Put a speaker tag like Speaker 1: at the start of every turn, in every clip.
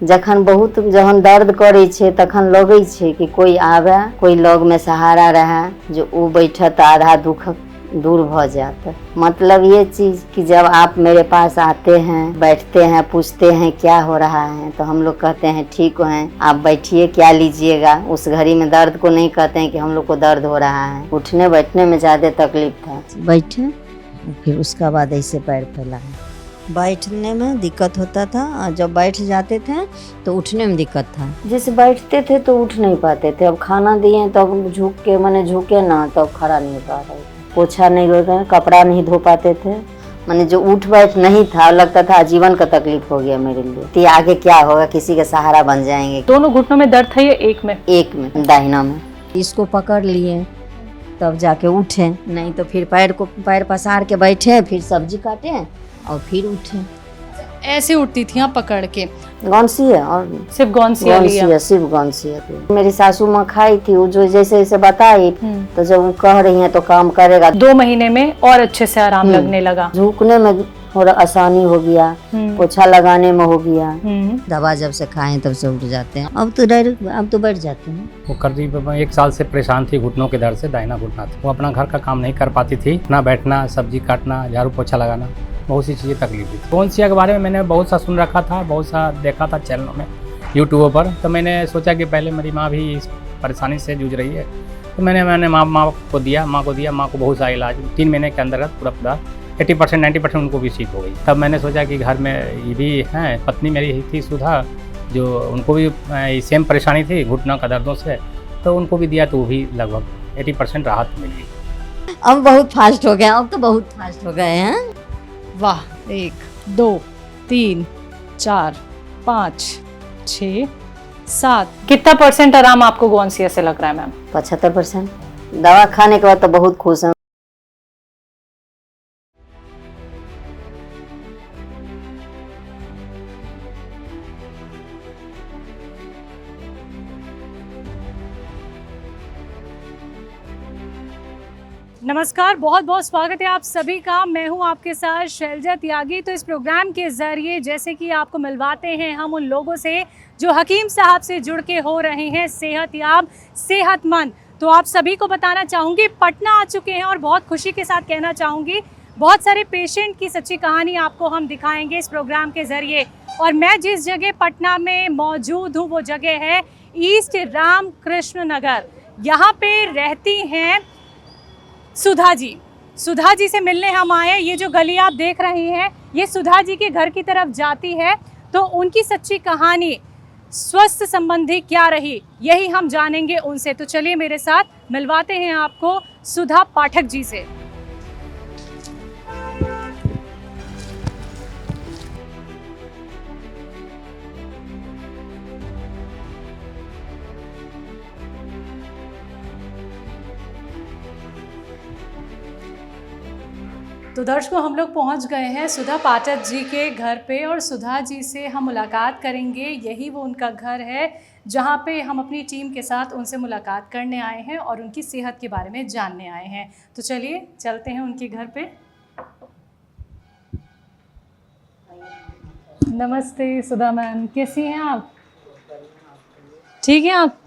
Speaker 1: जखन बहुत जहन दर्द करे छे तखन लगे छे कि कोई आवे, कोई लग में सहारा रहे, जो वो बैठे तो आधा दुख दूर भ जाता। मतलब ये चीज कि जब आप मेरे पास आते हैं, बैठते हैं, पूछते हैं क्या हो रहा है, तो हम लोग कहते हैं ठीक हैं, आप बैठिए, क्या लीजिएगा। उस घड़ी में दर्द को नहीं कहते हैं कि हम लोग को दर्द हो रहा है, उठने बैठने में ज्यादा तकलीफ था। बैठे फिर उसका बाद ऐसे पैर फैलाए, बैठने में दिक्कत होता था और जब बैठ जाते थे तो उठने में दिक्कत था। जैसे बैठते थे तो उठ नहीं पाते थे, अब खाना दिए तब झुक के मैंने झुके ना तब खड़ा नहीं पा रहे थे, पोछा नहीं होता, कपड़ा नहीं धो पाते थे, मैंने जो उठ बैठ नहीं था, लगता था जीवन का तकलीफ हो गया मेरे लिए। तो आगे क्या होगा, किसी का सहारा बन जाएंगे।
Speaker 2: दोनों घुटनों में दर्द था या एक में?
Speaker 1: एक में, दाहिना में। इसको पकड़ लिए तब जाके उठे, नहीं तो फिर पैर पसार के बैठे, फिर सब्जी काटे और फिर उठे।
Speaker 2: ऐसे उठती थी आप पकड़ के?
Speaker 1: गौनसिया, और
Speaker 2: सिर्फ गौनसिया,
Speaker 1: सिर्फ गौनसिया। मेरी सासू माँ खाई थी, वो जो जैसे जैसे बताई, तो जब वो कह रही है तो काम करेगा।
Speaker 2: 2 महीने में और अच्छे से आराम लगने लगा,
Speaker 1: झुकने में थोड़ा आसानी हो गया, पोछा लगाने में हो गया। दवा जब से खाएं तब से उठ जाते हैं, अब तो बैठ जाते हैं।
Speaker 3: वो करीब 1 साल से परेशान थी घुटनों के दर्द से, दाहिना घुटना था। वो अपना घर का काम नहीं कर पाती थी, ना बैठना, सब्जी काटना, झाड़ू पोछा लगाना, बहुत सी चीज़ें तकलीफ थी। गौनसिया के बारे में मैंने बहुत सा सुन रखा था, बहुत सा देखा था चैनलों में, यूट्यूब पर। तो मैंने सोचा कि पहले मेरी माँ भी इस परेशानी से जूझ रही है, तो मैंने माँ को दिया। माँ को बहुत सा इलाज 3 महीने के अंदर पूरा 80% 90% उनको भी ठीक हो गई। तब मैंने सोचा कि घर में ये भी हैं, पत्नी मेरी ही थी सुधा, जो उनको भी सेम परेशानी थी घुटनों का दर्दों से, तो उनको भी दिया तो वो भी लगभग 80% राहत मिल गई।
Speaker 1: अब बहुत फास्ट हो गया, अब तो बहुत फास्ट हो गए हैं।
Speaker 2: वाह, 1 2 3 4 5 6 7। कितना % आराम आपको गौनसिया से लग रहा है मैम?
Speaker 1: 75%। दवा खाने के बाद तो बहुत खुश हूँ।
Speaker 2: नमस्कार, बहुत बहुत स्वागत है आप सभी का। मैं हूं आपके साथ शैलजा त्यागी। तो इस प्रोग्राम के ज़रिए जैसे कि आपको मिलवाते हैं हम उन लोगों से जो हकीम साहब से जुड़ के हो रहे हैं सेहतयाब, सेहतमंद। तो आप सभी को बताना चाहूँगी, पटना आ चुके हैं और बहुत खुशी के साथ कहना चाहूँगी, बहुत सारे पेशेंट की सच्ची कहानी आपको हम दिखाएंगे इस प्रोग्राम के ज़रिए। और मैं जिस जगह पटना में मौजूद हूँ वो जगह है ईस्ट रामकृष्ण नगर। यहाँ पे रहती हैं सुधा जी। सुधा जी से मिलने हम आए। ये जो गली आप देख रहे हैं ये सुधा जी के घर की तरफ जाती है, तो उनकी सच्ची कहानी स्वास्थ्य संबंधी क्या रही यही हम जानेंगे उनसे। तो चलिए मेरे साथ मिलवाते हैं आपको सुधा पाठक जी से। तो दर्शकों, हम लोग पहुंच गए हैं सुधा पाठक जी के घर पे और सुधा जी से हम मुलाकात करेंगे। यही वो उनका घर है जहां पे हम अपनी टीम के साथ उनसे मुलाकात करने आए हैं और उनकी सेहत के बारे में जानने आए हैं। तो चलिए चलते हैं उनके घर पे। नमस्ते सुधा मैम, कैसी हैं आप? ठीक है आप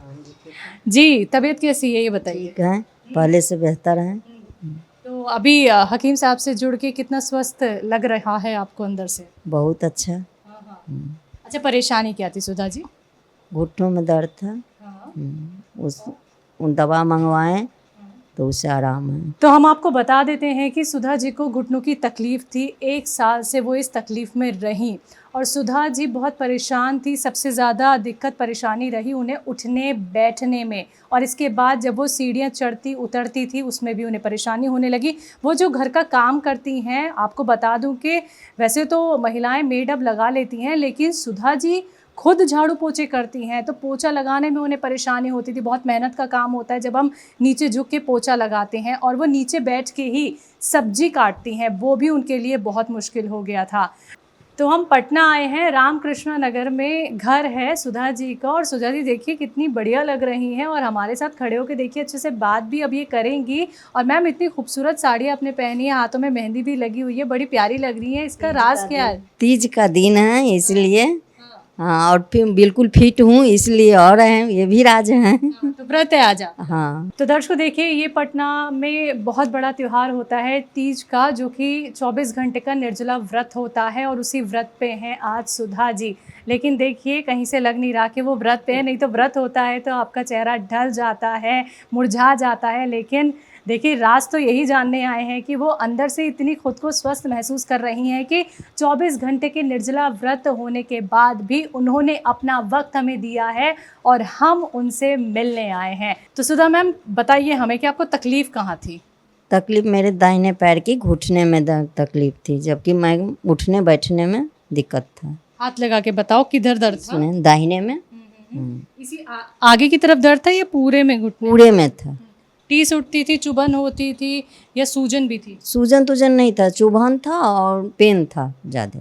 Speaker 2: जी? तबीयत कैसी है ये बताइए।
Speaker 1: ठीक है, पहले से बेहतर है।
Speaker 2: तो अभी हकीम साहब से जुड़ के कितना स्वस्थ लग रहा है आपको अंदर से?
Speaker 1: बहुत अच्छा।
Speaker 2: अच्छा, परेशानी क्या थी सुधा जी?
Speaker 1: घुटनों में दर्द था, उन दवा मंगवाएं तो उससे आराम है।
Speaker 2: तो हम आपको बता देते हैं कि सुधा जी को घुटनों की तकलीफ थी। 1 साल से वो इस तकलीफ में रहीं और सुधा जी बहुत परेशान थी। सबसे ज़्यादा दिक्कत परेशानी रही उन्हें उठने बैठने में, और इसके बाद जब वो सीढ़ियाँ चढ़ती उतरती थी उसमें भी उन्हें परेशानी होने लगी। वो जो घर का काम करती हैं, आपको बता दूं कि वैसे तो महिलाएं मेड अब लगा लेती हैं, लेकिन सुधा जी खुद झाड़ू पोछे करती हैं, तो पोछा लगाने में उन्हें परेशानी होती थी। बहुत मेहनत का काम होता है जब हम नीचे झुक के पोछा लगाते हैं, और वो नीचे बैठ के ही सब्जी काटती हैं, वो भी उनके लिए बहुत मुश्किल हो गया था। तो हम पटना आए हैं, रामकृष्ण नगर में घर है सुधा जी का। और सुधा जी देखिए कितनी बढ़िया लग रही हैं और हमारे साथ खड़े होकर देखिए अच्छे से बात भी अब ये करेंगी। और मैम इतनी खूबसूरत साड़ी आपने पहनी है, हाथों में मेहंदी भी लगी हुई है, बड़ी प्यारी लग रही है। इसका राज क्या है?
Speaker 1: तीज का दिन है इसलिए हाँ, और फिर बिल्कुल फिट हूँ इसलिए, और हैं ये भी राज हैं।
Speaker 2: तो व्रत है आज आप।
Speaker 1: हाँ,
Speaker 2: तो दर्शकों देखिए, ये पटना में बहुत बड़ा त्यौहार होता है तीज का, जो कि 24 घंटे का निर्जला व्रत होता है और उसी व्रत पे हैं आज सुधा जी। लेकिन देखिए, कहीं से लग नहीं रहा कि वो व्रत पे है, नहीं तो व्रत होता है तो आपका चेहरा ढल जाता है, मुरझा जाता है। लेकिन देखिए, राज तो यही जानने आए हैं कि वो अंदर से इतनी खुद को स्वस्थ महसूस कर रही हैं कि 24 घंटे के निर्जला व्रत होने के बाद भी उन्होंने अपना वक्त हमें दिया है और हम उनसे मिलने आए हैं। तो सुधा मैम, बताइए हमें कि आपको तकलीफ़ कहाँ थी?
Speaker 1: तकलीफ मेरे दाहिने पैर की घुटने में तकलीफ थी, जबकि मैं उठने बैठने में दिक्कत था।
Speaker 2: हाथ लगा के बताओ, किधर दर्द था?
Speaker 1: इसमें दाहिने में
Speaker 2: इसी आगे की तरफ दर्द था या पूरे में घुटने?
Speaker 1: पूरे में था।
Speaker 2: टीस उठती थी, चुभन होती थी या सूजन भी थी?
Speaker 1: सूजन तूजन नहीं था, चुभन था और पेन था ज़्यादा।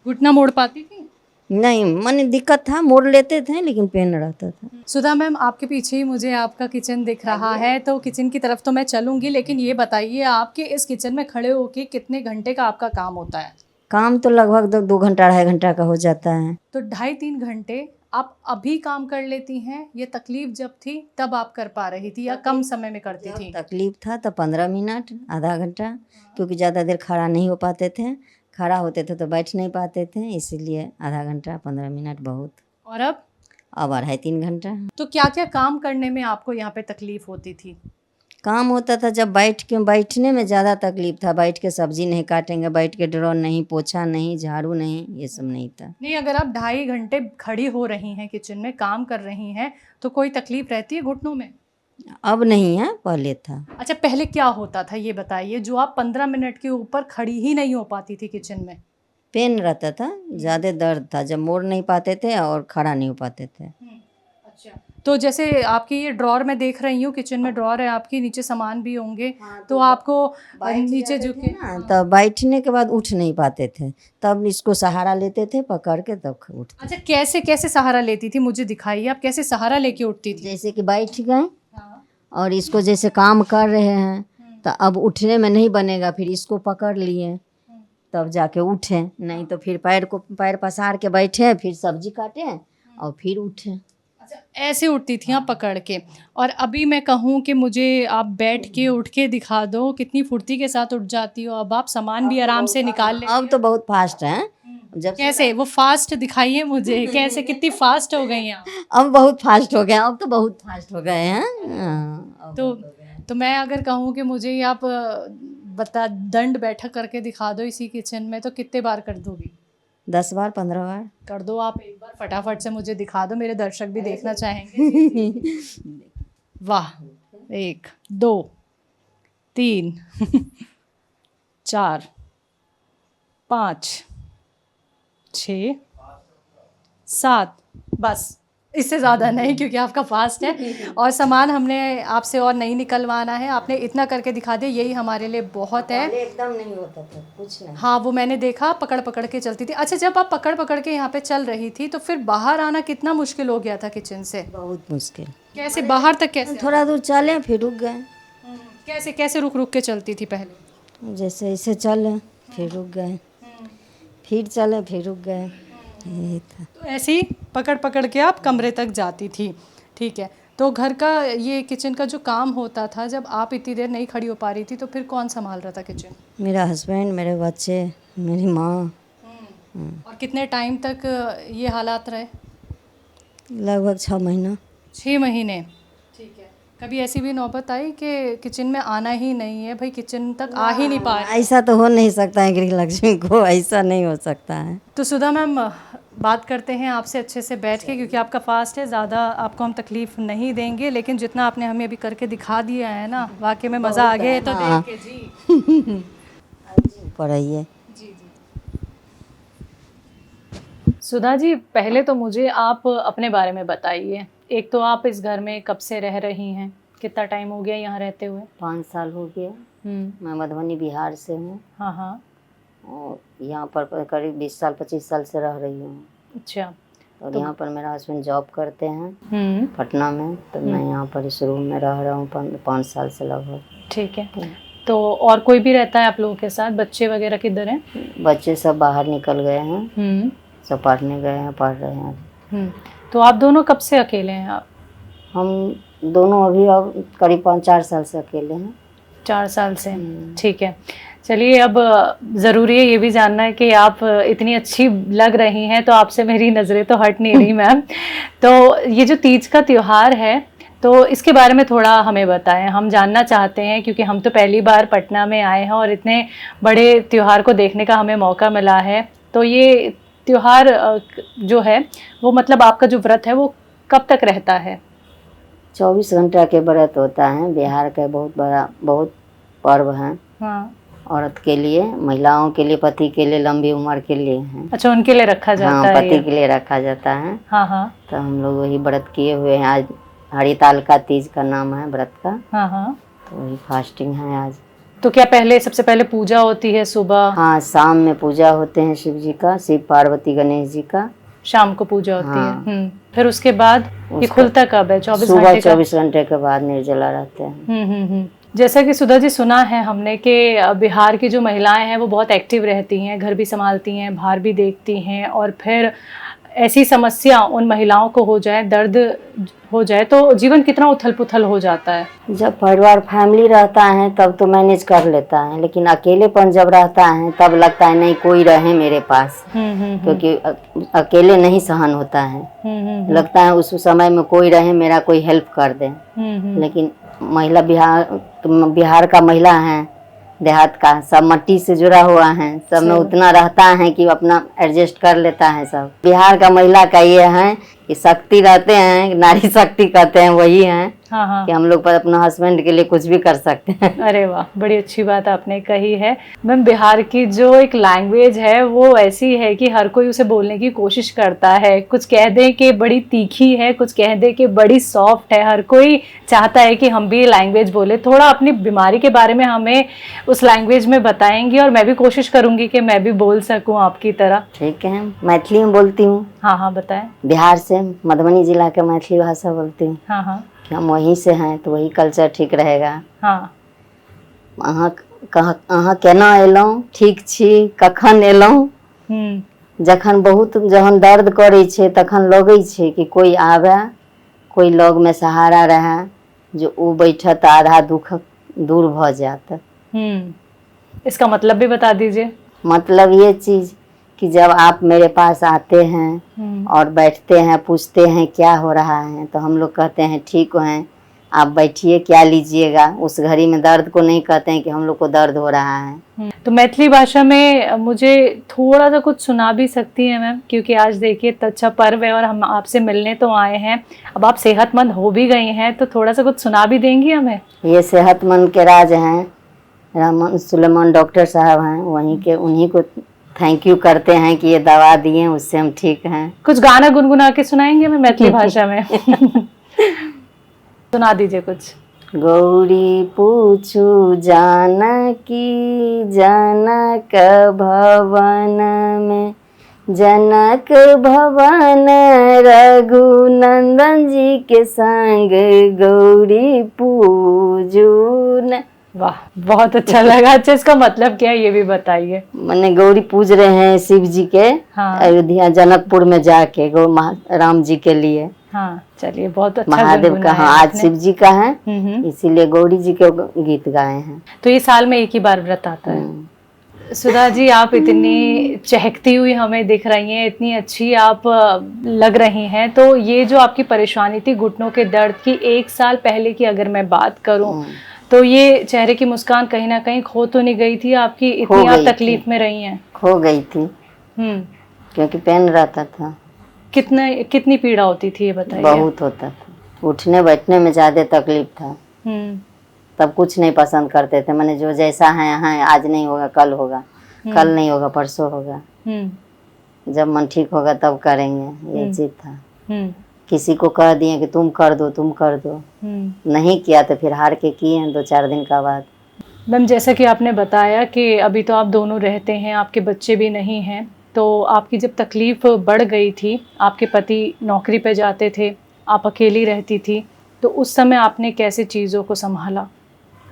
Speaker 2: घुटना मोड़ पाती थी?
Speaker 1: नहीं, माने दिक्कत था, मोड़ लेते थे लेकिन पेन रहता था।
Speaker 2: सुधा मैम, आपके पीछे ही मुझे आपका किचन दिख रहा है, तो किचन की तरफ तो मैं चलूंगी, लेकिन ये बताइए आपके इस किचन में खड़े होके कितने घंटे का आपका काम होता है?
Speaker 1: काम तो लगभग 2 घंटा 2.5 घंटा का हो जाता है।
Speaker 2: तो 2.5-3 घंटे आप अभी काम कर लेती हैं? ये तकलीफ जब थी तब आप कर पा रही थी या कम समय में करती थी?
Speaker 1: तकलीफ था तो 15 मिनट आधा घंटा, क्योंकि ज़्यादा देर खड़ा नहीं हो पाते थे, खड़ा होते थे तो बैठ नहीं पाते थे, इसीलिए आधा घंटा 15 मिनट बहुत।
Speaker 2: और अब
Speaker 1: 2.5-3 घंटा।
Speaker 2: तो क्या क्या काम करने में आपको यहाँ पे तकलीफ होती थी?
Speaker 1: काम होता था जब बैठने में ज़्यादा तकलीफ था। बैठ के सब्जी नहीं काटेंगे, बैठ के ड्रॉर नहीं, पोछा नहीं, झाड़ू नहीं, ये सब नहीं था।
Speaker 2: नहीं, अगर आप 2.5 घंटे खड़ी हो रही हैं किचन में, काम कर रही हैं, तो कोई तकलीफ रहती है घुटनों में?
Speaker 1: अब नहीं है, पहले था।
Speaker 2: अच्छा, पहले क्या होता था ये बताइए, जो आप 15 मिनट के ऊपर खड़ी ही नहीं हो पाती थी किचन में?
Speaker 1: पेन रहता था, ज़्यादा दर्द था, जब मोड़ नहीं पाते थे और खड़ा नहीं हो पाते थे।
Speaker 2: अच्छा, तो जैसे आपकी ये ड्रॉर में देख रही हूँ, किचन में ड्रॉर है आपकी, नीचे सामान भी होंगे, तो आपको नीचे झुके
Speaker 1: तब बैठने के बाद उठ नहीं पाते थे, तब इसको सहारा लेते थे पकड़ के, तब उठते।
Speaker 2: अच्छा, कैसे कैसे सहारा लेती थी, मुझे दिखाइए, आप कैसे सहारा लेके उठती थी?
Speaker 1: जैसे कि बैठ गए और इसको जैसे काम कर रहे हैं तो अब उठने में नहीं बनेगा, फिर इसको पकड़ लिए तब जाके उठे, नहीं तो फिर पैर पसार के बैठे, फिर सब्जी काटे और फिर उठे।
Speaker 2: अच्छा, ऐसे उठती थी आप पकड़ के। और अभी मैं कहूँ कि मुझे आप बैठ के उठ के दिखा दो, कितनी फुर्ती के साथ उठ जाती हो। अब आप सामान भी आराम से निकाल ले।
Speaker 1: अब तो बहुत फास्ट है। जब
Speaker 2: कैसे वो फास्ट दिखाइए मुझे, कैसे कितनी फास्ट हो गई आप?
Speaker 1: अब बहुत फास्ट हो गए, अब तो बहुत फास्ट हो गए हैं।
Speaker 2: तो मैं अगर कहूँ कि मुझे ये आप दंड बैठक करके दिखा दो इसी किचन में, तो कितने बार कर दोगी?
Speaker 1: 10 बार 15 बार
Speaker 2: कर दो आप, एक बार फटाफट से मुझे दिखा दो, मेरे दर्शक भी देखना चाहेंगे। वाह, 1 2 3 4 5 6 7, बस इससे ज़्यादा नहीं, क्योंकि आपका फास्ट है और सामान हमने आपसे और नहीं निकलवाना है। आपने इतना करके दिखा दिया, यही हमारे लिए बहुत है।
Speaker 1: एकदम नहीं होता था कुछ नहीं।
Speaker 2: हाँ, वो मैंने देखा, पकड़ पकड़ के चलती थी। अच्छा, जब आप पकड़ पकड़ के यहाँ पे चल रही थी तो फिर बाहर आना कितना मुश्किल हो गया था किचन से?
Speaker 1: बहुत मुश्किल।
Speaker 2: कैसे बाहर तक, कैसे?
Speaker 1: थोड़ा दूर चले फिर रुक गए।
Speaker 2: कैसे कैसे रुक रुक के चलती थी पहले?
Speaker 1: जैसे ऐसे चले फिर रुक गए, फिर चले फिर रुक गए, यही था।
Speaker 2: तो ऐसे ही पकड़ पकड़ के आप कमरे तक जाती थी। ठीक है, तो घर का ये किचन का जो काम होता था, जब आप इतनी देर नहीं खड़ी हो पा रही थी तो फिर कौन संभाल रहा था किचन?
Speaker 1: मेरा हस्बैंड, मेरे बच्चे, मेरी माँ।
Speaker 2: और कितने टाइम तक ये हालात रहे?
Speaker 1: लगभग 6 महीना।
Speaker 2: 6 महीने। ठीक है, कभी ऐसी भी नौबत आई कि किचन में आना ही नहीं है, भाई किचन तक आ ही नहीं पा रहे?
Speaker 1: ऐसा तो हो नहीं सकता है गृह लक्ष्मी को, ऐसा नहीं हो सकता है।
Speaker 2: तो सुधा मैम, बात करते हैं आपसे अच्छे से बैठ के, क्योंकि आपका फास्ट है, ज़्यादा आपको हम तकलीफ़ नहीं देंगे, लेकिन जितना आपने हमें अभी करके दिखा दिया है ना, वाकई में मज़ा आ गया है। तो देख के जी
Speaker 1: पढ़ाइए।
Speaker 2: जी सुधा जी, पहले तो मुझे आप अपने बारे में बताइए। एक तो आप इस घर में कब से रह रही हैं, कितना टाइम हो गया यहाँ रहते हुए?
Speaker 1: 5 साल हो गया। मैं मधुबनी बिहार से हूँ।
Speaker 2: हाँ हाँ।
Speaker 1: और यहाँ पर करीब 20 साल 25 साल से रह रही हूँ।
Speaker 2: अच्छा।
Speaker 1: और यहाँ पर मेरा हस्बैंड जॉब करते हैं पटना में, तो मैं यहाँ पर इस रूम में रह रहा हूँ 5 साल से लगभग।
Speaker 2: ठीक है, तो और कोई भी रहता है आप लोगों के साथ? बच्चे वगैरह किधर हैं?
Speaker 1: बच्चे सब बाहर निकल गए हैं, सब पढ़ने गए हैं, पढ़ रहे हैं।
Speaker 2: तो आप दोनों कब से अकेले हैं आप?
Speaker 1: हम दोनों अभी अब करीब 5-4 साल से अकेले हैं।
Speaker 2: 4 साल से, ठीक है। चलिए, अब ज़रूरी है ये भी जानना है कि आप इतनी अच्छी लग रही हैं, तो आपसे मेरी नज़रें तो हट नहीं रही मैम। तो ये जो तीज का त्यौहार है, तो इसके बारे में थोड़ा हमें बताएं, हम जानना चाहते हैं, क्योंकि हम तो पहली बार पटना में आए हैं और इतने बड़े त्यौहार को देखने का हमें मौका मिला है। तो ये त्यौहार जो है वो मतलब आपका जो व्रत है वो कब तक रहता है?
Speaker 1: 24 घंटा के व्रत होता है। बिहार का बहुत पर्व है।
Speaker 2: हाँ।
Speaker 1: औरत के लिए, महिलाओं के लिए, पति के लिए, लंबी उम्र के लिए है।
Speaker 2: अच्छा, उनके लिए रखा जाता
Speaker 1: हाँ,
Speaker 2: है?
Speaker 1: पति के लिए रखा जाता है।
Speaker 2: हाँ हाँ।
Speaker 1: तो हम लोग वही व्रत किए हुए हैं। आज हरिताल का तीज का नाम है व्रत का।
Speaker 2: हाँ हाँ।
Speaker 1: तो वही फास्टिंग है आज।
Speaker 2: तो क्या सबसे पहले पूजा होती है सुबह?
Speaker 1: हाँ, शाम में पूजा होते हैं शिव जी का, शिव पार्वती गणेश जी का।
Speaker 2: शाम को पूजा होती
Speaker 1: हाँ।
Speaker 2: है। फिर उसके बाद ये खुलता कब है? 24
Speaker 1: सुबह
Speaker 2: घंटे का?
Speaker 1: 24 घंटे के बाद निर्जला रहते हैं।
Speaker 2: जैसा कि सुधा जी, सुना है हमने कि बिहार की जो महिलाएं हैं वो बहुत एक्टिव रहती हैं, घर भी संभालती हैं, बाहर भी देखती हैं, और फिर ऐसी समस्या उन महिलाओं को हो जाए, दर्द हो जाए, तो जीवन कितना उथल पुथल हो जाता है।
Speaker 1: जब परिवार फैमिली रहता है तब तो मैनेज कर लेता है, लेकिन अकेलेपन जब रहता है तब लगता है नहीं कोई रहे मेरे पास। क्योंकि अकेले नहीं सहन होता है। लगता है उस समय में कोई रहे, मेरा कोई हेल्प कर दे। लेकिन महिला बिहार का महिला है, देहात का, सब मट्टी से जुड़ा हुआ है, सब में उतना रहता है कि अपना एडजस्ट कर लेता है सब। बिहार का महिला का ये है कि शक्ति रहते हैं, नारी शक्ति कहते हैं, वही है।
Speaker 2: हाँ हाँ।
Speaker 1: कि हम लोग पर अपना हस्बैंड के लिए कुछ भी कर सकते हैं।
Speaker 2: अरे वाह, बड़ी अच्छी बात आपने कही है मैम। बिहार की जो एक लैंग्वेज है वो ऐसी है कि हर कोई उसे बोलने की कोशिश करता है। कुछ कह दें कि बड़ी तीखी है, कुछ कह दें कि बड़ी सॉफ्ट है। हर कोई चाहता है कि हम भी लैंग्वेज बोले। थोड़ा अपनी बीमारी के बारे में हमें उस लैंग्वेज में बताएंगी, और मैं भी कोशिश करूंगी कि मैं भी बोल सकूं आपकी तरह।
Speaker 1: ठीक है, मैथिली में बोलती हूँ।
Speaker 2: हाँ हाँ, बताएं। बिहार
Speaker 1: से, मधुबनी जिला के मैथिली भाषा बोलती हूँ।
Speaker 2: हाँ हाँ।
Speaker 1: हम वहीं से हैं तो वही कल्चर ठीक रहेगा।
Speaker 2: हाँ।
Speaker 1: अहाँ केना एलहुँ, ठीक छी, कखन एलहुँ। जखन दर्द करै छै तखन लगै छै कि कोई आवे, कोई लग में सहारा रहे, जो वो बैठत आधा दुख दूर भ जात।
Speaker 2: इसका मतलब भी बता दीजिए।
Speaker 1: मतलब ये चीज कि जब आप मेरे पास आते हैं और बैठते हैं, पूछते हैं क्या हो रहा है, तो हम लोग कहते हैं ठीक हैं, आप बैठिए, क्या लीजिएगा। उस घड़ी में दर्द को नहीं कहते हैं कि हम लोग को दर्द हो रहा है।
Speaker 2: तो मैथिली भाषा में मुझे थोड़ा सा कुछ सुना भी सकती हैं मैम, क्योंकि आज देखिए इतना अच्छा पर्व है और हम आपसे मिलने तो आए हैं। अब आप सेहतमंद हो भी गई हैं, तो थोड़ा सा कुछ सुना भी देंगी हमें?
Speaker 1: ये सेहतमंद के राज हैं, रहमान सुलेमान डॉक्टर साहब हैं, उन्हीं को थैंक यू करते हैं कि ये दवा दिए, उससे हम ठीक हैं।
Speaker 2: कुछ गाना गुनगुना के सुनाएंगे हमें मैथिली भाषा में? सुना दीजिए कुछ।
Speaker 1: गौरी पूछू जानकी जनक भवन में, जनक भवन रघुनंदन जी के संग गौरी पूजू न।
Speaker 2: वाह, बहुत अच्छा लगा। अच्छा, इसका मतलब क्या है ये भी बताइए।
Speaker 1: मैंने गौरी पूज रहे हैं शिव जी के। हाँ। अयोध्या जनकपुर में जाके राम जी के लिए।
Speaker 2: हाँ, चलिए, बहुत अच्छा।
Speaker 1: महादेव का, हाँ, आज शिव जी का है, इसीलिए गौरी जी के गीत गाए हैं।
Speaker 2: तो ये साल में एक ही बार व्रत आता है। सुधा जी, आप इतनी चहकती हुई हमें दिख रही हैं, इतनी अच्छी आप लग रही हैं। तो ये जो आपकी परेशानी थी घुटनों के दर्द की, 1 साल पहले की अगर मैं बात करूं, तो ये चेहरे की मुस्कान कहीं ना कहीं खो तो नहीं गई थी आपकी? इतनी आप तकलीफ में रही हैं?
Speaker 1: खो गई थी। क्योंकि पेन रहता था।
Speaker 2: कितनी पीड़ा होती थी ये बताइए?
Speaker 1: बहुत होता था, उठने बैठने में ज्यादा तकलीफ था। तब कुछ नहीं पसंद करते थे। मैंने जो जैसा है, आज नहीं होगा कल होगा, कल नहीं होगा परसों होगा, जब मन ठीक होगा तब करेंगे, ये चीज था। किसी को कह दिए कि तुम कर दो, तुम कर दो, नहीं किया तो फिर हार के किए 2-4 दिन का बाद।
Speaker 2: मैम, जैसा कि आपने बताया कि अभी तो आप दोनों रहते हैं, आपके बच्चे भी नहीं हैं, तो आपकी जब तकलीफ़ बढ़ गई थी, आपके पति नौकरी पे जाते थे, आप अकेली रहती थी, तो उस समय आपने कैसे चीज़ों को संभाला?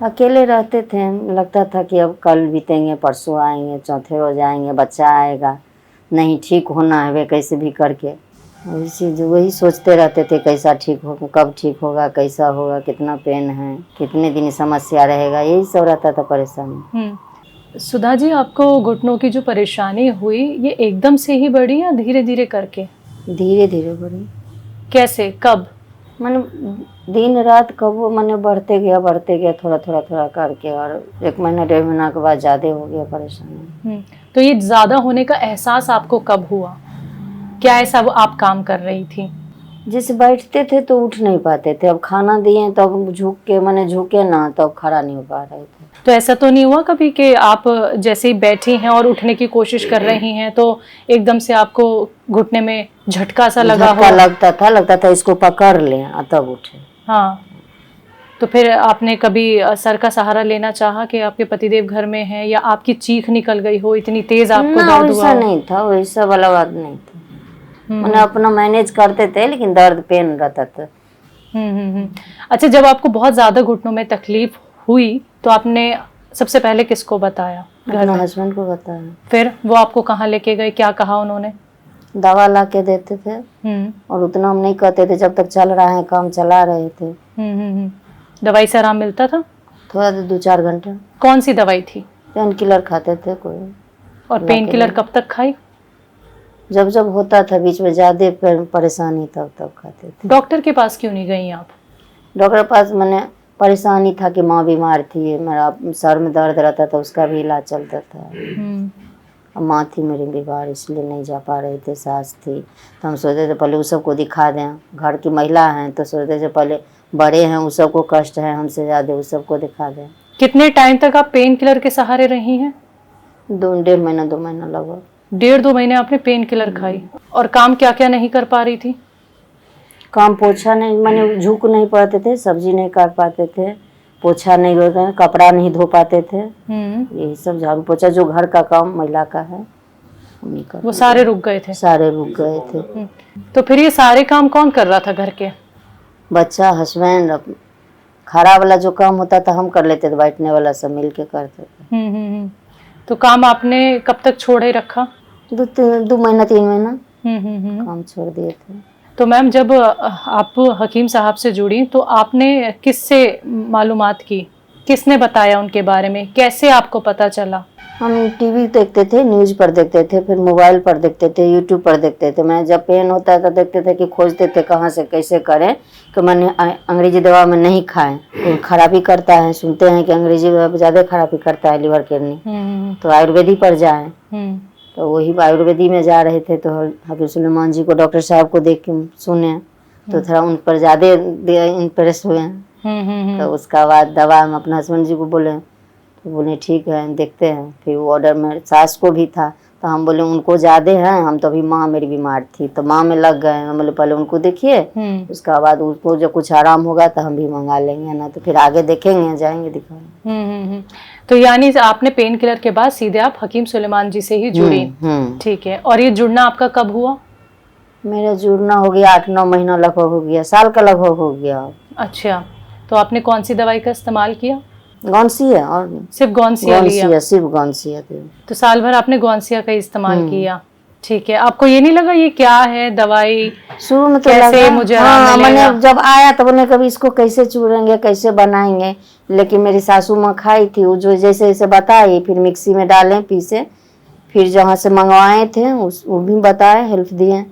Speaker 1: अकेले रहते थे, लगता था कि अब कल बीतेंगे, परसों आएंगे, चौथे रोज आएंगे, बच्चा आएगा, नहीं ठीक होना है वे कैसे भी करके। वही सोचते रहते थे कैसा ठीक होगा, कब ठीक होगा, कैसा होगा, कितना पेन है, कितने दिन समस्या रहेगा, यही सब रहता था परेशानी।
Speaker 2: सुधा जी, आपको घुटनों की जो परेशानी हुई ये एकदम से ही बढ़ी या धीरे धीरे करके?
Speaker 1: धीरे धीरे बढ़ी।
Speaker 2: कैसे, कब?
Speaker 1: मैंने दिन रात कब मैंने बढ़ते गया थोड़ा थोड़ा थोड़ा करके, और 1 महीना 1.5 महीना के बाद ज़्यादा हो गया परेशानी।
Speaker 2: तो ये ज़्यादा होने का एहसास आपको कब हुआ? क्या ऐसा वो आप काम कर रही थी?
Speaker 1: जैसे बैठते थे तो उठ नहीं पाते थे, अब खाना दिए तो अब झुके ना तो अब खड़ा नहीं हो पा रहे थे।
Speaker 2: तो ऐसा तो नहीं हुआ कभी कि आप जैसे ही बैठी हैं और उठने की कोशिश कर रही हैं तो एकदम से आपको घुटने में झटका सा लगा हो?
Speaker 1: लगता था इसको पकड़ लें तब उठे।
Speaker 2: हाँ, तो फिर आपने कभी सर का सहारा लेना चाहा कि आपके पतिदेव घर में हैं, या आपकी चीख निकल गई हो, इतनी तेज आपको दर्द हुआ?
Speaker 1: वैसा नहीं था, वैसा वाला बात नहीं था। मैंने अपना मैनेज करते थे लेकिन दर्द पेन रहता था।
Speaker 2: अच्छा, जब आपको बहुत ज्यादा घुटनों में तकलीफ हुई तो आपने सबसे पहले किसको बताया?
Speaker 1: अपना हस्बैंड को बताया।
Speaker 2: फिर वो आपको कहाँ लेके गए, क्या कहा उन्होंने?
Speaker 1: दवा ला के देते थे और उतना हम नहीं कहते थे, जब तक चल रहा है काम चला रहे थे।
Speaker 2: दवाई से आराम मिलता था?
Speaker 1: थोड़ा 2-4 घंटे।
Speaker 2: कौन सी दवाई थी?
Speaker 1: पेन किलर खाते थे कोई।
Speaker 2: और पेन किलर कब तक खाई?
Speaker 1: जब जब होता था बीच में ज्यादा परेशानी तब खाते थे।
Speaker 2: डॉक्टर के पास क्यों नहीं गई आप?
Speaker 1: डॉक्टर के पास मैंने परेशानी था कि माँ बीमार थी, मेरा सर में दर्द रहता था, उसका भी इलाज चलता था। अब माँ थी मेरी बीमार, इसलिए नहीं जा पा रहे थे। सास थी तो हम सोचते थे पहले उस सबको दिखा दें, घर की महिला हैं तो सोचते थे पहले बड़े हैं उस सबको कष्ट है हमसे ज़्यादा, उस सबको दिखा दें।
Speaker 2: कितने टाइम तक आप पेन किलर के सहारे रही हैं?
Speaker 1: 1.5 महीना 2 महीना लगभग।
Speaker 2: 1.5-2 महीने आपने पेन किलर खाई। और काम क्या क्या नहीं कर पा रही थी?
Speaker 1: काम पोछा नहीं, मैंने झुक नहीं पाते थे, सब्जी नहीं काट पाते थे, पोछा नहीं होता, कपड़ा नहीं धो पाते थे, यही सब झाड़ू पोछा जो घर का काम महिला का है
Speaker 2: वो सारे रुक गए थे?
Speaker 1: सारे रुक गए थे।
Speaker 2: तो फिर ये सारे काम कौन कर रहा था घर के?
Speaker 1: बच्चा, हस्बैंड। खड़ा वाला जो काम होता था हम कर लेते थे, बैठने वाला सब मिल के करते थे।
Speaker 2: तो काम आपने कब तक छोड़े रखा?
Speaker 1: 2 महीना 3 महीना काम छोड़ दिए थे।
Speaker 2: तो मैम, जब आप हकीम साहब से जुड़ी तो आपने किससे मालूमात की, किसने बताया उनके बारे में, कैसे आपको पता चला?
Speaker 1: हम टीवी देखते थे, न्यूज़ पर देखते थे, फिर मोबाइल पर देखते थे, यूट्यूब पर देखते थे। मैं जब पेन होता है तो देखते थे कि खोजते थे कहाँ से कैसे करें, कि मैंने अंग्रेजी दवा में नहीं खाएं, तो खराबी करता है। सुनते हैं कि अंग्रेजी दवा ज़्यादा खराबी करता है लिवर किडनी, तो आयुर्वेदी पर जाएं। तो वही आयुर्वेदी में जा रहे थे तो हफीज सुलेमान जी को, डॉक्टर साहब को देख के सुने तो थोड़ा उन पर ज़्यादा इंप्रेस हुए। तो उसका बाद दवा हम अपने हस्बैंड जी को बोले तो बोले ठीक है देखते हैं। फिर वो ऑर्डर में सास को भी था तो हम बोले उनको ज़्यादा है, हम तो अभी माँ मेरी बीमार थी तो माँ में लग गए। हम बोले पहले उनको देखिए, उसका बाद उसको जब कुछ आराम होगा तो हम भी मंगा लेंगे, ना तो फिर आगे देखेंगे, जाएंगे दिखाने।
Speaker 2: तो यानी आपने पेन किलर के बाद सीधे आप हकीम सुलेमान जी से ही जुड़ी? ठीक है। और ये जुड़ना आपका कब हुआ? मेरा जुड़ना हो गया 8-9 महीना लगभग हो गया, साल का लगभग हो गया। अच्छा, तो आपने कौन सी दवाई का इस्तेमाल किया?
Speaker 1: गौनसिया, और
Speaker 2: सिर्फ गौनसिया लिया?
Speaker 1: सिर्फ गौनसिया।
Speaker 2: तो साल भर आपने गौनसिया का इस्तेमाल किया। ठीक है। आपको ये नहीं लगा ये क्या है दवाई?
Speaker 1: शुरू में तो
Speaker 2: कैसे
Speaker 1: लगा,
Speaker 2: मुझे मैंने
Speaker 1: जब आया तो बोले कभी इसको कैसे चूरेंगे, कैसे बनाएंगे, लेकिन मेरी सासू माँ खाई थी वो जो जैसे जैसे बताई, फिर मिक्सी में डालें पीसे, फिर जहाँ से मंगवाए थे वो भी बताए, हेल्प दिए,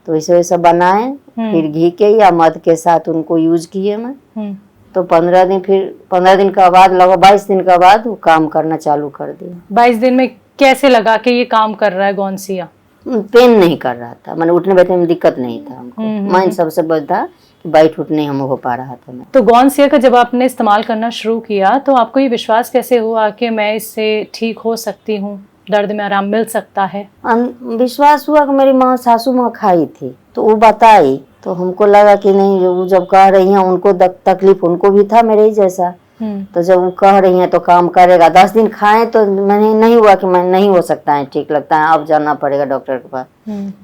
Speaker 1: तो वैसे वैसे बनाए। फिर घी के या मध के साथ उनको यूज किए मैं। तो 15 दिन, फिर 15 दिन का बाद लगभग 22 दिन का बाद वो काम करना चालू कर दिया।
Speaker 2: 22 दिन में कैसे लगा कि ये काम कर रहा है गौनसिया?
Speaker 1: पेन नहीं कर रहा था, मैंने उठने बैठने में दिक्कत नहीं था हमको। माइंड सबसे बड़ा था कि बैठ उठने हम हो पा रहा था मैं।
Speaker 2: तो गौनसिया का जब आपने इस्तेमाल करना शुरू किया तो आपको ये विश्वास कैसे हुआ कि मैं इससे ठीक हो सकती हूँ, दर्द में आराम मिल सकता है?
Speaker 1: विश्वास हुआ कि मेरी माँ, सासू माँ खाई थी तो वो बताई, तो हमको लगा कि नहीं, वो जब कह रही हैं उनको तकलीफ उनको भी था मेरे ही जैसा, तो जब वो कह रही हैं तो काम करेगा। 10 दिन खाएं तो मैंने नहीं हुआ कि मैं नहीं हो सकता है, ठीक लगता है, अब जाना पड़ेगा डॉक्टर के पास।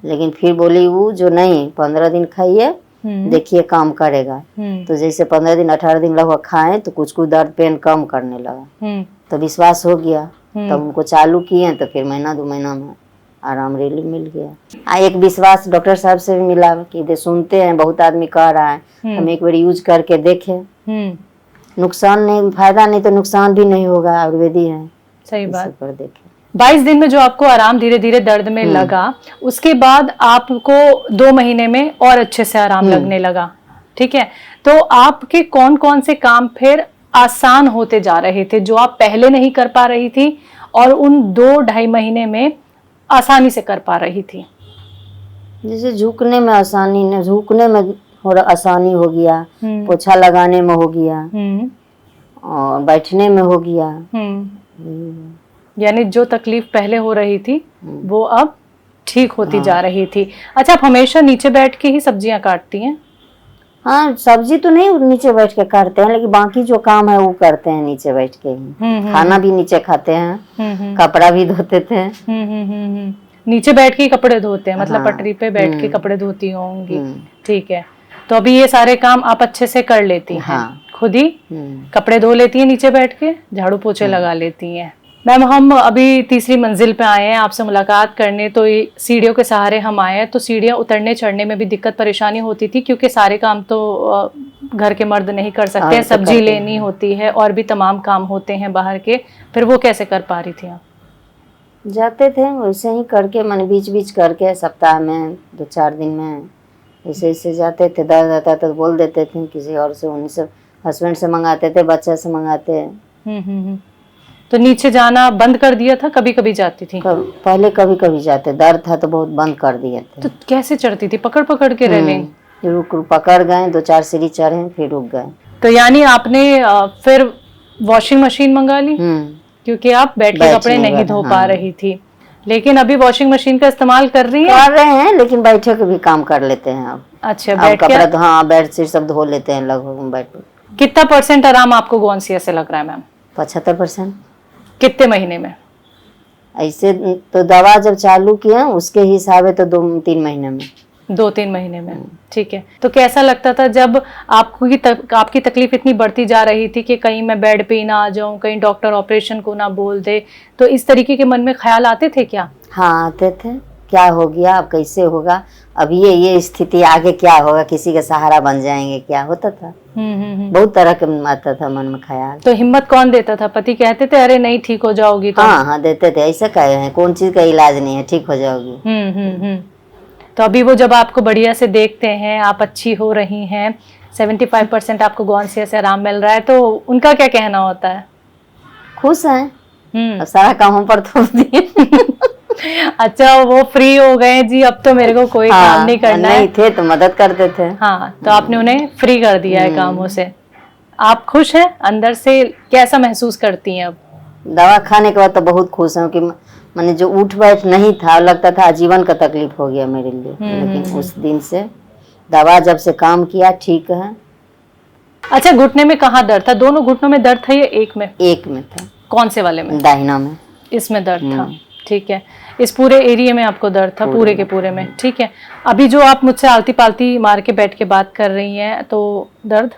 Speaker 1: लेकिन फिर बोली वो जो नहीं, 15 दिन खाइए, देखिए काम करेगा। तो जैसे 15 दिन 18 दिन लगभग खाएं तो कुछ कुछ दर्द पेन कम करने लगा, तो विश्वास हो गया। तब उनको चालू किए तो फिर 1-2 महीना में आराम रेली मिल गया। एक विश्वास डॉक्टर साहब से भी मिला कि दे सुनते हैं, बहुत आदमी कह रहा है, हम एक बार यूज करके देखें, नुकसान नहीं, फायदा नहीं तो नुकसान भी नहीं होगा, आयुर्वेदी है।
Speaker 2: सही बात।
Speaker 1: पर देखें
Speaker 2: 22 दिन में जो आपको आराम धीरे धीरे दर्द में लगा, उसके बाद आपको 2 महीने में और अच्छे से आराम लगने लगा, ठीक है। तो आपके कौन कौन से काम फिर आसान होते जा रहे थे जो आप पहले नहीं कर पा रही थी और उन 2-2.5 महीने में आसानी से कर पा रही थी?
Speaker 1: जैसे झुकने में आसानी, न झुकने में आसानी हो गया, पोछा लगाने में हो गया, और बैठने में हो गया।
Speaker 2: यानी जो तकलीफ पहले हो रही थी वो अब ठीक होती जा रही थी। अच्छा, आप हमेशा नीचे बैठ के ही सब्जियां काटती हैं?
Speaker 1: हाँ, सब्जी तो नहीं नीचे बैठ के काटते हैं, लेकिन बाकी जो काम है वो करते हैं नीचे बैठ के ही। खाना भी नीचे खाते हैं, कपड़ा भी धोते थे।
Speaker 2: नीचे बैठ के कपड़े धोते हैं, मतलब पटरी पे बैठ के कपड़े धोती होंगी, ठीक है। तो अभी ये सारे काम आप अच्छे से कर लेती हैं?
Speaker 1: हाँ।
Speaker 2: खुद ही कपड़े धो लेती हैं नीचे बैठ के, झाड़ू पोछे लगा लेती हैं। मैम, हम अभी तीसरी मंजिल पे आए हैं आपसे मुलाकात करने, तो ये सीढ़ियों के सहारे हम आए हैं। तो सीढ़ियाँ उतरने चढ़ने में भी दिक्कत परेशानी होती थी, क्योंकि सारे काम तो घर के मर्द नहीं कर सकते, सब्जी लेनी होती है और भी तमाम काम होते हैं बाहर के, फिर वो कैसे कर पा रही थी आप?
Speaker 1: जाते थे वैसे ही करके, मन बीच बीच करके, सप्ताह में 2-4 दिन में ऐसे ऐसे जाते थे। दर्द आता तो बोल देते थे किसी और से, उन्हीं से, हस्बैंड से मंगाते थे, बच्चे से मंगाते।
Speaker 2: तो नीचे जाना बंद कर दिया था? कभी कभी जाती थी?
Speaker 1: पहले कभी कभी जाते, दर्द था तो बहुत बंद कर दिए थे।
Speaker 2: तो कैसे चढ़ती थी? पकड़ पकड़ के रेलिंग?
Speaker 1: रुक पकड़ गए, 2-4 सीढ़ी चढ़े, फिर रुक गए।
Speaker 2: तो यानी आपने फिर वॉशिंग मशीन मंगा ली, क्योंकि आप बैठ के कपड़े नहीं धो पा रही थी। लेकिन अभी वॉशिंग मशीन का इस्तेमाल कर रही हैं?
Speaker 1: कर रहे हैं, लेकिन बैठे के भी काम कर लेते हैं अब।
Speaker 2: अच्छा, बैठ के
Speaker 1: कपड़ा, हाँ, बेडशीट सब धो लेते हैं लगभग बैठ।
Speaker 2: कितना % आराम आपको गोंसिया से लग रहा है मैम?
Speaker 1: 75%।
Speaker 2: कितने महीने में?
Speaker 1: ऐसे तो दवा जब चालू किया उसके हिसाब है तो 2-3 महीने में।
Speaker 2: 2-3 महीने में, ठीक है। तो कैसा लगता था जब आपकी तकलीफ इतनी बढ़ती जा रही थी कि कहीं मैं बेड पे ही ना आ जाऊं, कहीं डॉक्टर ऑपरेशन को ना बोल दे, तो इस तरीके के मन में ख्याल आते थे क्या? हाँ,
Speaker 1: आते थे। क्या हो गया, अब कैसे होगा, अब ये स्थिति, आगे क्या होगा, किसी का सहारा बन जाएंगे, क्या होता था। बहुत तरह के आता था मन में ख्याल।
Speaker 2: तो हिम्मत कौन देता था? पति कहते थे अरे नहीं ठीक हो जाओगी? तो
Speaker 1: हाँ, देते थे। ऐसा कहे हैं, कौन चीज का इलाज नहीं है, ठीक हो जाओगी।
Speaker 2: तो अभी वो जब आपको बढ़िया से देखते हैं, आप अच्छी हो रही हैं, 75% आपको गोंसिया से आराम मिल रहा है, तो उनका क्या कहना होता है?
Speaker 1: खुश हैं। सारा काम हम पर थोप दिए।
Speaker 2: अच्छा, वो फ्री हो गए जी, अब तो मेरे को कोई काम नहीं करना है।
Speaker 1: नहीं थे तो मदद करते थे।
Speaker 2: हाँ, तो आपने उन्हें फ्री कर दिया है कामों से। आप खुश हैं अंदर से? कैसा महसूस करती हैं अब?
Speaker 1: दवा खाने के बाद तो बहुत खुश हूँ कि मैंने जो उठ बैठ नहीं था, लगता था आजीवन का तकलीफ हो गया मेरे लिए, लेकिन उस दिन से दवा जब से काम किया, ठीक है।
Speaker 2: अच्छा, घुटने में कहाँ दर्द था? दोनों घुटनों में दर्द था या एक में?
Speaker 1: एक में था।
Speaker 2: कौन से वाले में?
Speaker 1: दाहिना में।
Speaker 2: इसमें दर्द था, ठीक है। इस पूरे एरिया में आपको दर्द था? पूरे के पूरे में, ठीक है। अभी जो आप मुझसे आलती पालती मार के बैठ के बात कर रही हैं, तो दर्द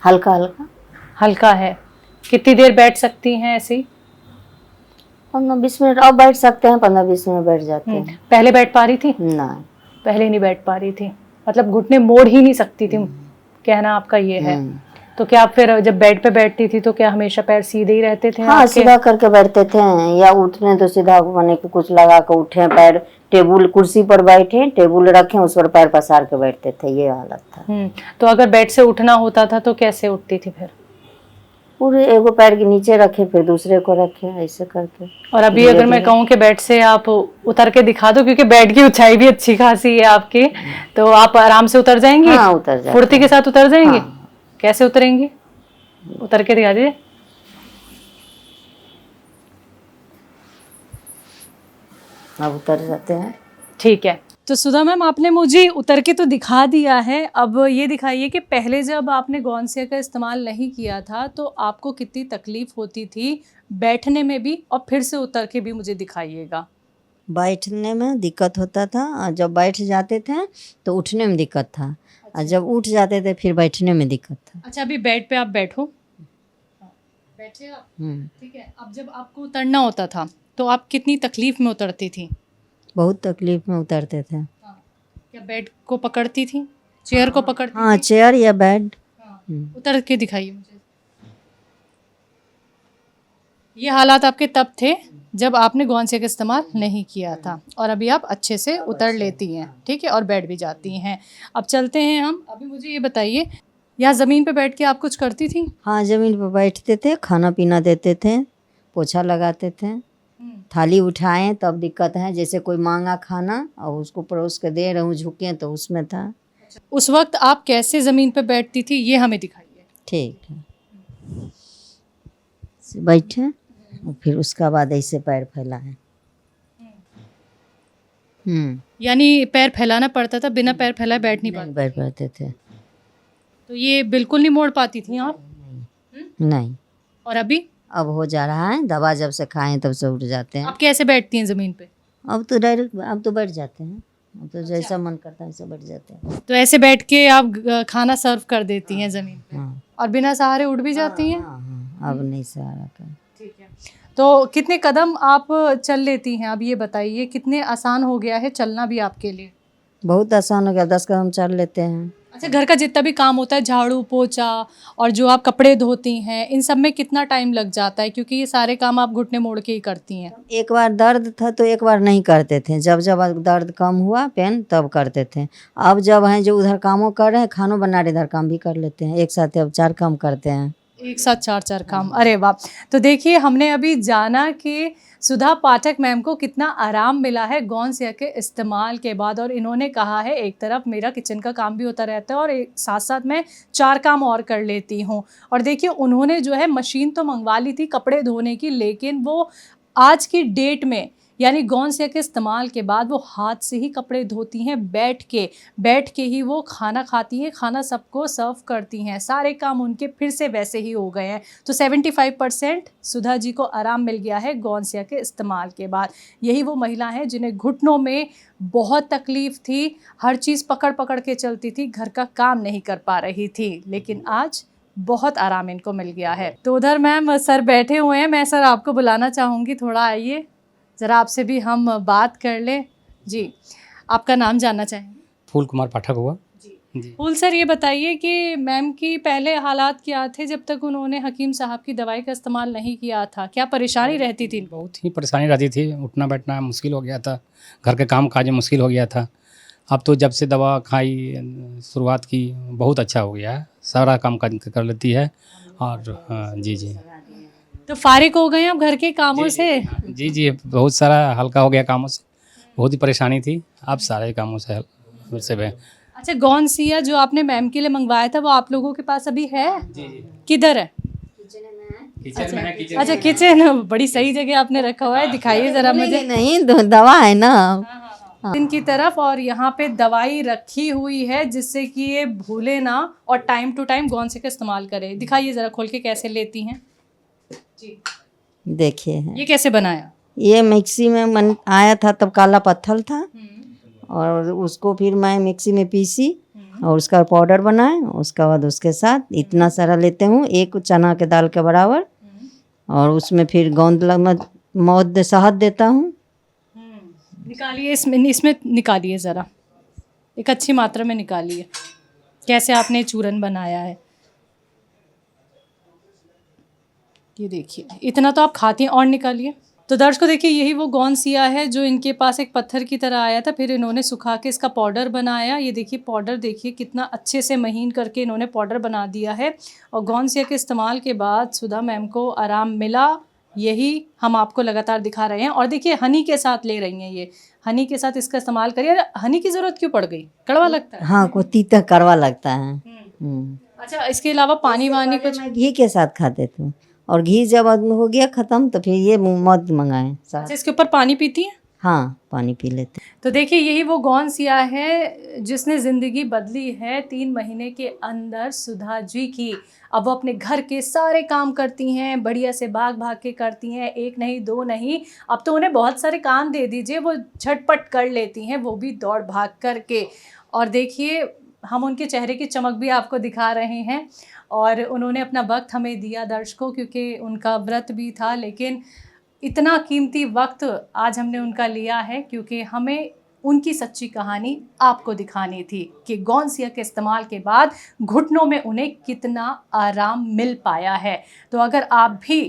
Speaker 1: हल्का हल्का
Speaker 2: हल्का है? कितनी देर बैठ सकती हैं ऐसे ही?
Speaker 1: 15-20 मिनट अब बैठ सकते हैं, 15-20 मिनट बैठ जाते हैं।
Speaker 2: पहले बैठ पा रही थी?
Speaker 1: नहीं,
Speaker 2: पहले नहीं बैठ पा रही थी, मतलब घुटने मोड़ ही नहीं सकती थी, कहना आपका ये है। तो क्या आप फिर जब बेड पे बैठती थी तो क्या हमेशा पैर सीधे ही रहते थे?
Speaker 1: हाँ, सीधा करके बैठते थे, या उठने तो सीधा बने के कुछ लगा के उठे, पैर टेबुल कुर्सी पर बैठे, टेबुल रखे, उस पर पैर पसार के बैठते थे, ये हालत था।
Speaker 2: तो अगर बेड से उठना होता था तो कैसे उठती थी फिर?
Speaker 1: पूरे एगो पैर के नीचे रखे, फिर दूसरे को रखे, ऐसे करके।
Speaker 2: और अभी अगर मैं कहूँ कि बेड से आप उतर के दिखा दो, क्योंकि बेड की ऊंचाई भी अच्छी खासी है आपकी, तो आप आराम से उतर जाएंगी?
Speaker 1: हाँ, उतर जाएंगे।
Speaker 2: फुर्ती के साथ उतर जाएंगी?
Speaker 1: हाँ।
Speaker 2: कैसे उतरेंगी? उतर के दिखा दीजिए।
Speaker 1: अब उतर जाते हैं,
Speaker 2: ठीक है। तो सुधा मैम, आपने मुझे उतर के तो दिखा दिया है, अब ये दिखाइए कि पहले जब आपने गोंसिया का इस्तेमाल नहीं किया था तो आपको कितनी तकलीफ होती थी बैठने में भी, और फिर से उतर के भी मुझे दिखाइएगा।
Speaker 1: बैठने में दिक्कत होता था, और जब बैठ जाते थे तो उठने में दिक्कत था, और जब उठ जाते थे फिर बैठने में दिक्कत था।
Speaker 2: अच्छा, अभी बेड पे आप बैठो, बैठे आप, ठीक है। अब जब आपको उतरना होता था तो आप कितनी तकलीफ में उतरती थी?
Speaker 1: बहुत तकलीफ में उतरते थे।
Speaker 2: हाँ। क्या बेड को पकड़ती थी, चेयर को पकड़ती
Speaker 1: हाँ,
Speaker 2: थी?
Speaker 1: चेयर या बेड।
Speaker 2: हाँ। उतर के दिखाइए मुझे। ये हालात आपके तब थे जब आपने गौनसे का इस्तेमाल नहीं किया था, और अभी आप अच्छे से उतर लेती हैं, ठीक है, और बैठ भी जाती हैं। अब चलते हैं हम। अभी मुझे ये बताइए, यहाँ ज़मीन पे बैठ के आप कुछ करती थी?
Speaker 1: हाँ, ज़मीन पर बैठते थे, खाना पीना देते थे, पोछा लगाते थे। थाली उठाएं तब दिक्कत है, जैसे कोई मांगा खाना और उसको परोस के दे रहे हूँ झुके तो उसमें था।
Speaker 2: उस वक्त आप कैसे ज़मीन पे बैठती थी, ये हमें दिखाइए।
Speaker 1: ठीक है, से बैठे और फिर उसका बाद ऐसे पैर फैलाएं।
Speaker 2: यानी पैर फैलाना पड़ता था, बिना पैर फैलाए बैठ नहीं पाती?
Speaker 1: बैठ पाते थे।
Speaker 2: तो ये बिल्कुल नहीं मोड़ पाती थी आप?
Speaker 1: नहीं,
Speaker 2: और अभी
Speaker 1: अब हो जा रहा है, दवा जब से खाएं तब से उठ जाते हैं।
Speaker 2: आप कैसे बैठती हैं ज़मीन पे?
Speaker 1: अब तो डायरेक्ट, अब तो बैठ जाते हैं, अब तो जैसा मन करता है वैसे बैठ जाते हैं।
Speaker 2: तो ऐसे बैठ के आप खाना सर्व कर देती हैं ज़मीन पे,
Speaker 1: हाँ
Speaker 2: और बिना सहारे उठ भी जाती हैं?
Speaker 1: हाँ, अब नहीं सहारा कर।
Speaker 2: ठीक है। तो कितने कदम आप चल लेती हैं? अब ये बताइए, कितने आसान हो गया है चलना भी आपके लिए?
Speaker 1: बहुत आसान हो गया, 10 कदम चल लेते हैं।
Speaker 2: अच्छा, घर का जितना भी काम होता है, झाड़ू पोछा और जो आप कपड़े धोती हैं, इन सब में कितना टाइम लग जाता है? क्योंकि ये सारे काम आप घुटने मोड़ के ही करती हैं।
Speaker 1: एक बार दर्द था तो एक बार नहीं करते थे, जब जब दर्द कम हुआ पेन तब करते थे। अब जब हैं जो उधर कामों कर रहे हैं, खानों बना रहे, इधर काम भी कर लेते हैं, एक साथ अब 4 काम करते हैं।
Speaker 2: एक साथ 4 काम, अरे वाह। तो देखिए, हमने अभी जाना कि सुधा पाठक मैम को कितना आराम मिला है गौनसिया के इस्तेमाल के बाद, और इन्होंने कहा है एक तरफ मेरा किचन का काम भी होता रहता है और एक साथ साथ मैं 4 काम और कर लेती हूँ। और देखिए, उन्होंने जो है मशीन तो मंगवा ली थी कपड़े धोने की, लेकिन वो आज की डेट में यानी गौनसिया के इस्तेमाल के बाद वो हाथ से ही कपड़े धोती हैं, बैठ के ही वो खाना खाती हैं, खाना सबको सर्व करती हैं, सारे काम उनके फिर से वैसे ही हो गए हैं। तो 75% सुधा जी को आराम मिल गया है गौनसिया के इस्तेमाल के बाद। यही वो महिला हैं जिन्हें घुटनों में बहुत तकलीफ़ थी, हर चीज़ पकड़ पकड़ के चलती थी, घर का काम नहीं कर पा रही थी, लेकिन आज बहुत आराम इनको मिल गया है। तो उधर मैम सर बैठे हुए हैं, मैं सर आपको बुलाना चाहूँगी, थोड़ा आइए, ज़रा आपसे भी हम बात कर लें। जी, आपका नाम जानना चाहेंगे?
Speaker 3: फूल कुमार पाठक हुआ।
Speaker 2: जी।
Speaker 3: जी।
Speaker 2: फूल सर, ये बताइए कि मैम की पहले हालात क्या थे जब तक उन्होंने हकीम साहब की दवाई का इस्तेमाल नहीं किया था? क्या परेशानी रहती थी?
Speaker 3: बहुत ही परेशानी रहती थी, उठना बैठना मुश्किल हो गया था, घर के काम काज मुश्किल हो गया था। अब तो जब से दवा खाई, शुरुआत की, बहुत अच्छा हो गया है, सारा काम काज कर लेती है। और जी जी
Speaker 2: तो फारिग हो गए हैं अब घर के कामों से?
Speaker 3: जी जी, बहुत सारा हल्का हो गया कामों से, बहुत ही परेशानी थी, अब सारे कामों से
Speaker 2: अच्छा, गौनसिया जो आपने मैम के लिए मंगवाया था वो आप लोगों के पास अभी है? किधर है?
Speaker 3: किचन में है।
Speaker 2: अच्छा, किचन, बड़ी सही जगह आपने रखा हुआ है, दिखाइए ज़रा मुझे।
Speaker 1: नहीं, दवा है ना
Speaker 2: इनकी तरफ, और यहाँ पे दवाई रखी हुई है जिससे कि ये भूले ना और टाइम टू टाइम गौनसे का इस्तेमाल करें। दिखाइए ज़रा खोल के कैसे लेती हैं जी।
Speaker 1: देखिए है।
Speaker 2: ये कैसे बनाया?
Speaker 1: ये मिक्सी में मन आया था तब काला पत्थर था, और उसको फिर मैं मिक्सी में पीसी और उसका पाउडर बनाए। उसके बाद उसके साथ इतना सारा लेते हूँ, एक चना के दाल के बराबर, और उसमें फिर गोंद मौद शहद देता हूँ।
Speaker 2: निकालिए, इसमें निकालिए ज़रा, एक अच्छी मात्रा में निकालिए कैसे आपने चूरन बनाया है। ये देखिए, इतना तो आप खाती हैं, और निकालिए। तो दर्शकों देखिए, यही वो गौनसिया है जो इनके पास एक पत्थर की तरह आया था, फिर इन्होंने सुखा के इसका पाउडर बनाया। ये देखिए पाउडर, देखिए कितना अच्छे से महीन करके इन्होंने पाउडर बना दिया है। और गौनसिया के इस्तेमाल के बाद सुधा मैम को आराम मिला, यही हम आपको लगातार दिखा रहे हैं। और देखिए, हनी के साथ ले रही हैं, ये हनी के साथ इसका इस्तेमाल करिए। हनी की ज़रूरत क्यों पड़ गई? कड़वा लगता है?
Speaker 1: हाँ, को तीता कड़वा लगता है।
Speaker 2: अच्छा, इसके अलावा पानी वानी कुछ?
Speaker 1: मैं घी के साथ खाते थे, और घी जब हो गया ख़त्म तो फिर ये मौद मंगाए।
Speaker 2: अच्छा, इसके ऊपर पानी पीती हैं?
Speaker 1: हाँ, पानी पी लेते।
Speaker 2: तो देखिए, यही वो गौनसिया है जिसने ज़िंदगी बदली है 3 महीने के अंदर सुधा जी की। अब वो अपने घर के सारे काम करती हैं, बढ़िया से भाग भाग के करती हैं, एक नहीं दो नहीं, अब तो उन्हें बहुत सारे काम दे दीजिए, वो झटपट कर लेती हैं, वो भी दौड़ भाग करके। और देखिए, हम उनके चेहरे की चमक भी आपको दिखा रहे हैं, और उन्होंने अपना वक्त हमें दिया दर्शकों, क्योंकि उनका व्रत भी था, लेकिन इतना कीमती वक्त आज हमने उनका लिया है क्योंकि हमें उनकी सच्ची कहानी आपको दिखानी थी कि गौनसिया के इस्तेमाल के बाद घुटनों में उन्हें कितना आराम मिल पाया है। तो अगर आप भी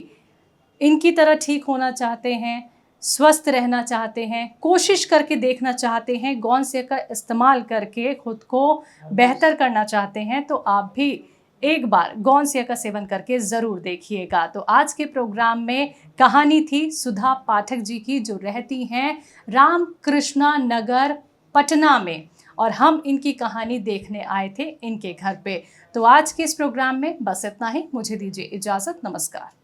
Speaker 2: इनकी तरह ठीक होना चाहते हैं, स्वस्थ रहना चाहते हैं, कोशिश करके देखना चाहते हैं, गौनसिया का इस्तेमाल करके खुद को बेहतर करना चाहते हैं, तो आप भी एक बार गौनसिया का सेवन करके ज़रूर देखिएगा। तो आज के प्रोग्राम में कहानी थी सुधा पाठक जी की, जो रहती हैं रामकृष्णा नगर पटना में, और हम इनकी कहानी देखने आए थे इनके घर पे। तो आज के इस प्रोग्राम में बस इतना ही। मुझे दीजिए इजाज़त। नमस्कार।